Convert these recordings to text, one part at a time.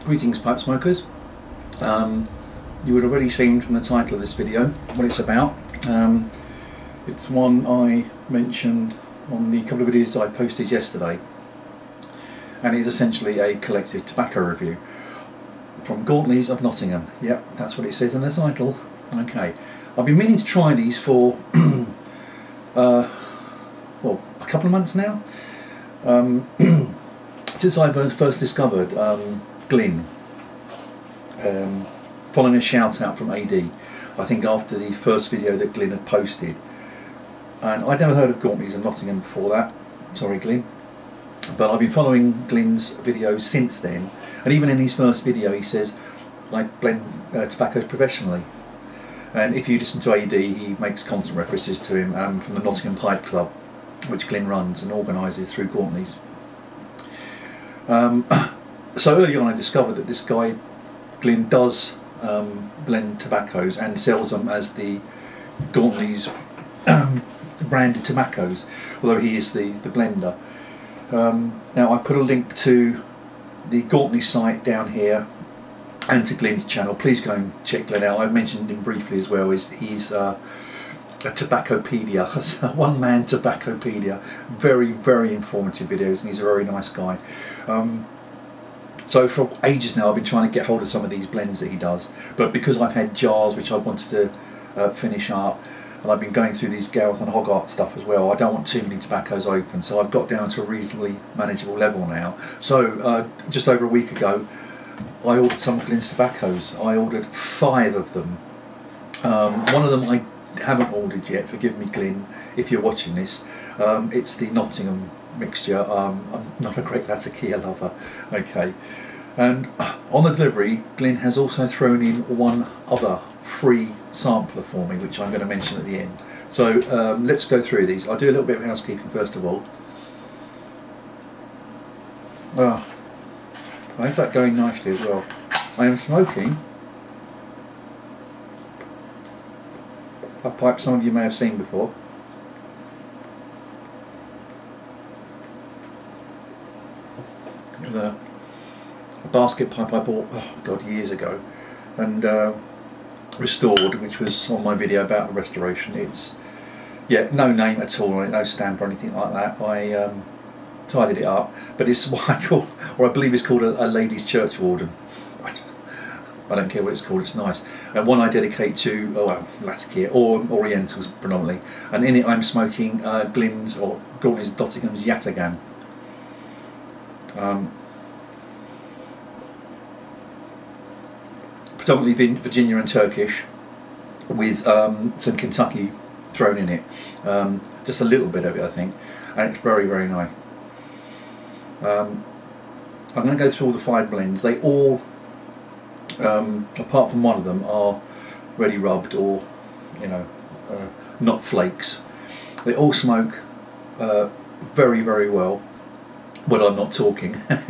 Greetings, pipe smokers. You would have already seen from the title of this video what it's about. It's one I mentioned on the couple of videos I posted yesterday, and it's essentially a collective tobacco review from Gauntley's of Nottingham. Yep, that's what it says in the title. Okay, I've been meaning to try these for well, a couple of months now, since I first discovered Glynn, following a shout out from AD, I think after the first video that Glynn had posted. And I'd never heard of Gauntley's of Nottingham before that, sorry Glynn, but I've been following Glynn's videos since then, and even in his first video he says I blend tobaccos professionally. And if you listen to AD, he makes constant references to him from the Nottingham Pipe Club, which Glynn runs and organises through Gauntley's. So early on I discovered that this guy Glynn does blend tobaccos and sells them as the Gauntley's branded tobaccos, although he is the blender. Now I put a link to the Gauntley site down here and to Glynn's channel. Please go and check Glynn out. I've mentioned him briefly as well. He's a tobaccopedia, a one-man tobaccopedia. Very, very informative videos, and he's a very nice guy. So for ages now I've been trying to get hold of some of these blends that he does, but because I've had jars which I wanted to finish up, and I've been going through these Gareth and Hogarth stuff as well, I don't want too many tobaccos open, so I've got down to a reasonably manageable level now. So just over a week ago I ordered some of Glynn's tobaccos. I ordered 5 of them. One of them I haven't ordered yet, forgive me Glynn if you're watching this. It's the Nottingham mixture. I'm not a great Yataghan lover, okay. And on the delivery Glynn has also thrown in one other free sampler for me, which I'm going to mention at the end. So let's go through these. I'll do a little bit of housekeeping first of all. I have that going nicely as well. I am smoking a pipe some of you may have seen before. It was a basket pipe I bought, oh god, years ago, and restored, which was on my video about the restoration. It's, yeah, no name at all on it, no stamp or anything like that. I tidied it up, but it's what I call, or I believe it's called a ladies' church warden. I don't care what it's called, it's nice. And one I dedicate to, well, Yataghan or Orientals predominantly, and in it I'm smoking Glynn's or Gauntley's Nottingham's Yataghan. Predominantly Virginia and Turkish, with some Kentucky thrown in it, just a little bit of it I think, and it's very, very nice. I'm going to go through all the 5 blends. They all, apart from one of them, are ready rubbed or, you know, not flakes. They all smoke very, very well when I'm not talking. I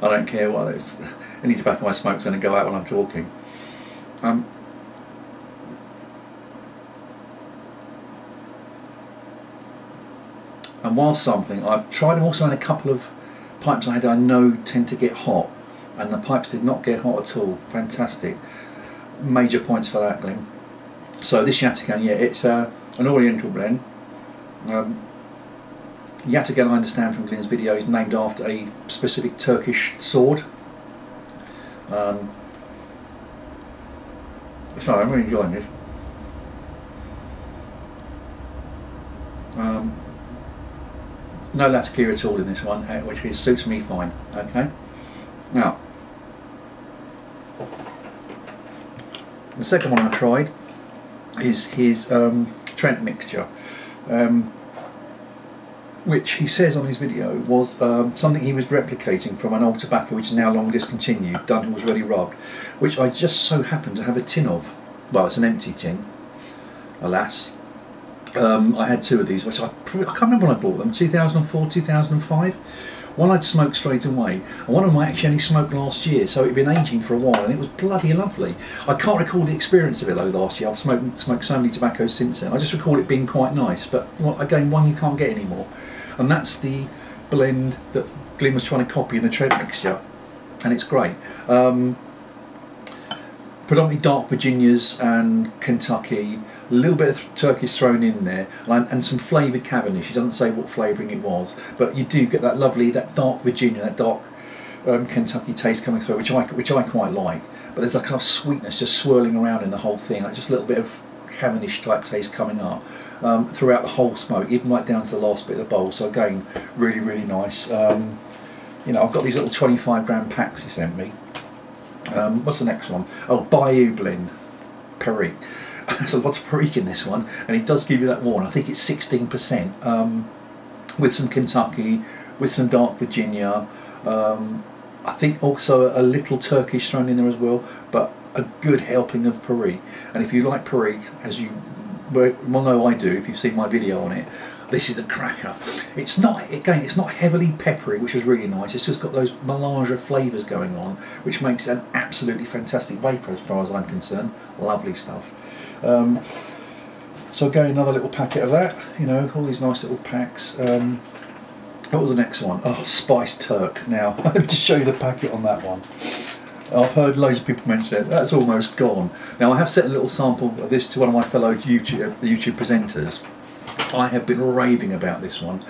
don't care what it's, any tobacco I smoke is going to go out when I'm talking. And while sampling, I've tried them also in a couple of pipes I know tend to get hot, and the pipes did not get hot at all. Fantastic. Major points for that, Glynn. So this Yataghan, yeah, it's an Oriental blend. Yataghan, I understand from Glynn's video, is named after a specific Turkish sword. So I'm really enjoying this. No Yataghan at all in this one, which suits me fine. Okay. Now, the second one I tried is his Trent mixture, which he says on his video was something he was replicating from an old tobacco which is now long discontinued, done was ready rubbed, which I just so happen to have a tin of. Well, it's an empty tin, alas. I had 2 of these, which I can't remember when I bought them, 2004, 2005. One I'd smoked straight away, and one of them I actually only smoked last year, so it'd been aging for a while, and it was bloody lovely. I can't recall the experience of it though last year. I've smoked so many tobaccos since then. I just recall it being quite nice, but again, one you can't get anymore. And that's the blend that Glynn was trying to copy in the Trent mixture. and it's great. Predominantly dark Virginias and Kentucky, a little bit of Turkish thrown in there, and some flavoured Cavendish. He doesn't say what flavouring it was, but you do get that lovely, that dark Virginia, that dark Kentucky taste coming through, which I quite like. But there's a kind of sweetness just swirling around in the whole thing, like just a little bit of Cavendish type taste coming up throughout the whole smoke, even right down to the last bit of the bowl. So again, really, really nice. You know, I've got these little 25-gram packs he sent me. What's the next one? Oh, Bayou blend, Perique. There's a lot of Perique in this one, and it does give you that warning. I think it's 16%, with some Kentucky, with some dark Virginia. I think also a little Turkish thrown in there as well, but a good helping of Perique. And if you like Perique, as you well know I do, if you've seen my video on it, this is a cracker. It's not, again, it's not heavily peppery, which is really nice. It's just got those melange of flavours going on, which makes it an absolutely fantastic vapour as far as I'm concerned. Lovely stuff. So again, another little packet of that, you know, all these nice little packs. What was the next one? Oh, spiced Turk. Now, let me just show you the packet on that one. I've heard loads of people mention it. That's almost gone. Now, I have sent a little sample of this to one of my fellow YouTube presenters. I have been raving about this one.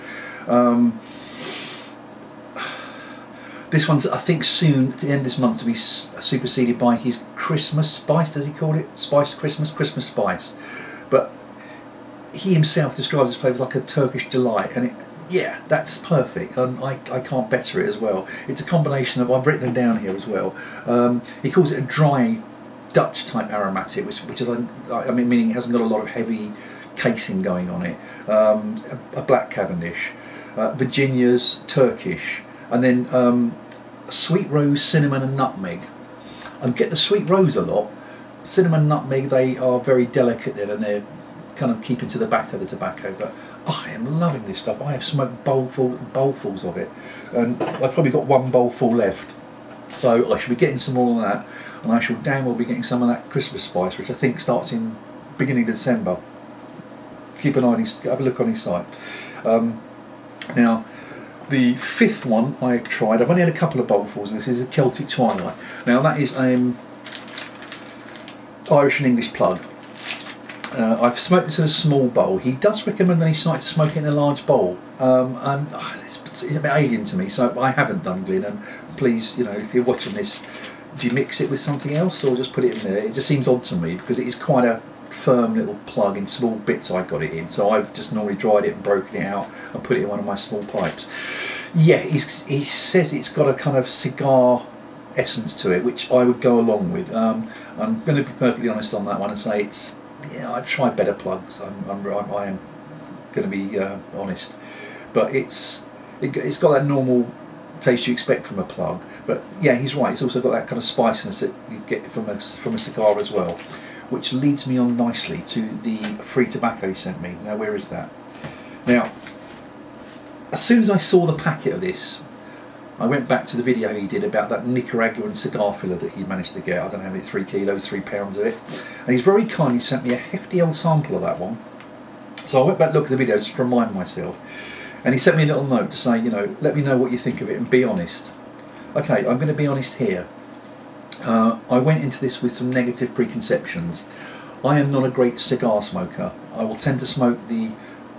This one's, I think, soon, at the end of this month, to be superseded by his Christmas Spice, does he call it? Spiced Christmas? Christmas Spice. But he himself describes this flavour like a Turkish delight, and it, yeah, that's perfect, and I can't better it as well. It's a combination of, I've written them down here as well, he calls it a dry Dutch type aromatic, which is, I mean, meaning it hasn't got a lot of heavy casing going on it, a black Cavendish, Virginia's Turkish, and then sweet rose, cinnamon and nutmeg. I get the sweet rose a lot. Cinnamon and nutmeg, they are very delicate then, and they're kind of keeping to the back of the tobacco, but I am loving this stuff. I have smoked bowlfuls of it, and I've probably got one bowlful left, so I should be getting some more of that, and I shall damn well be getting some of that Christmas Spice, which I think starts in beginning of December. Keep an eye on his, have a look on his site. Now, the fifth one I've tried, I've only had a couple of bowlfuls, and this is a Celtic Twilight. Now that is Irish and English plug. I've smoked this in a small bowl. He does recommend that he started to smoke it in a large bowl, and it's a bit alien to me, so I haven't done, Glynn. And please, you know, if you're watching this, do you mix it with something else or just put it in there? It just seems odd to me because it is quite a firm little plug in small bits. I got it in, so I've just normally dried it and broken it out and put it in one of my small pipes. Yeah, he says it's got a kind of cigar essence to it, which I would go along with. I'm going to be perfectly honest on that one and say it's, yeah, I've tried better plugs. I am going to be honest, but it's got that normal taste you expect from a plug. But yeah, he's right. It's also got that kind of spiciness that you get from a cigar as well, which leads me on nicely to the free tobacco he sent me. Now, where is that? Now, as soon as I saw the packet of this, I went back to the video he did about that Nicaraguan cigar filler that he managed to get. I don't know how many, 3 kilos, 3 pounds of it. And he's very kindly sent me a hefty old sample of that one. So I went back and looked at the video just to remind myself. And he sent me a little note to say, you know, let me know what you think of it and be honest. Okay, I'm going to be honest here. I went into this with some negative preconceptions. I am not a great cigar smoker. I will tend to smoke the,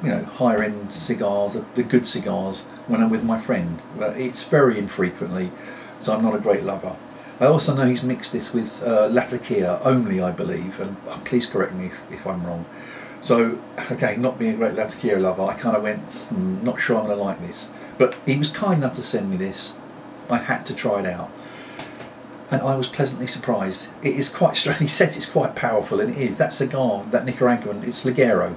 you know, higher end cigars, the good cigars, when I'm with my friend. But it's very infrequently, so I'm not a great lover. I also know he's mixed this with Latakia only, I believe, and please correct me if I'm wrong. So, okay, not being a great Latakia lover, I kind of went, not sure I'm going to like this. But he was kind enough to send me this. I had to try it out. And I was pleasantly surprised. It is quite strange. He says it's quite powerful, and it is. That cigar, that Nicaraguan, it's Ligero.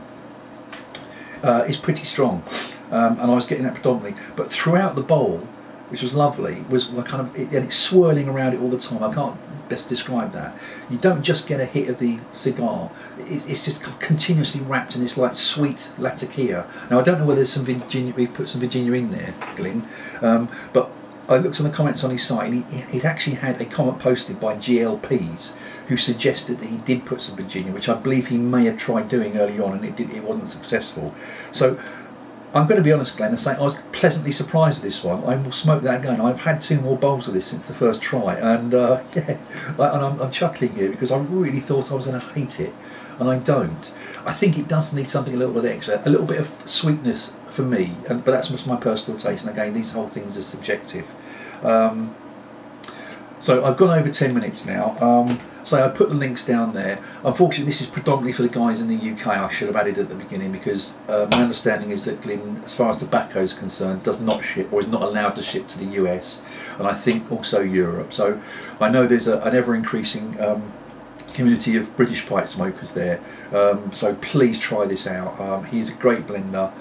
It's pretty strong, and I was getting that predominantly. But throughout the bowl, which was lovely, was kind of, and it's swirling around it all the time. I can't best describe that. You don't just get a hit of the cigar. It's just continuously wrapped in this like sweet Latakia. Now I don't know whether there's some Virginia. We put some Virginia in there, Glynn, but I looked on the comments on his site, and he'd actually had a comment posted by GLPs who suggested that he did put some Virginia, which I believe he may have tried doing early on, and it wasn't successful. So I'm going to be honest, Glenn, and say I was pleasantly surprised at this one. I will smoke that again. I've had 2 more bowls of this since the first try, and yeah, and I'm chuckling here because I really thought I was going to hate it, and I don't. I think it does need something a little bit extra, a little bit of sweetness for me, but that's just my personal taste. And again, these whole things are subjective. So I've gone over 10 minutes now. So I put the links down there. Unfortunately, this is predominantly for the guys in the UK. I should have added at the beginning because my understanding is that Glynn, as far as tobacco is concerned, does not ship or is not allowed to ship to the US, and I think also Europe. So I know there's an ever-increasing community of British pipe smokers there. So please try this out. He's a great blender.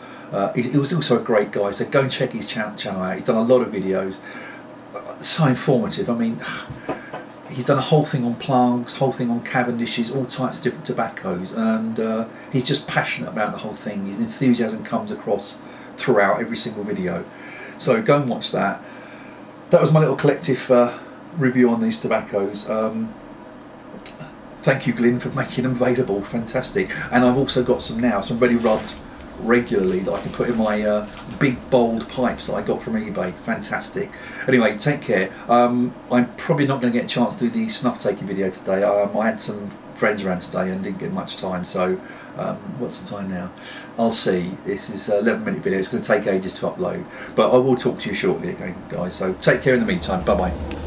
He was also a great guy. So go and check his channel out. He's done a lot of videos. So informative. I mean, he's done a whole thing on plugs, whole thing on Cavendishes, all types of different tobaccos, and he's just passionate about the whole thing. His enthusiasm comes across throughout every single video. So go and watch that. That was my little collective review on these tobaccos. Thank you, Glynn, for making them available. Fantastic. And I've also got some now, some ready rubbed regularly that I can put in my big bold pipes that I got from eBay. Fantastic. Anyway, take care. I'm probably not going to get a chance to do the snuff taking video today. I had some friends around today and didn't get much time, so what's the time now? I'll see. This is an 11-minute video. It's going to take ages to upload, but I will talk to you shortly again, guys. So take care in the meantime. Bye bye.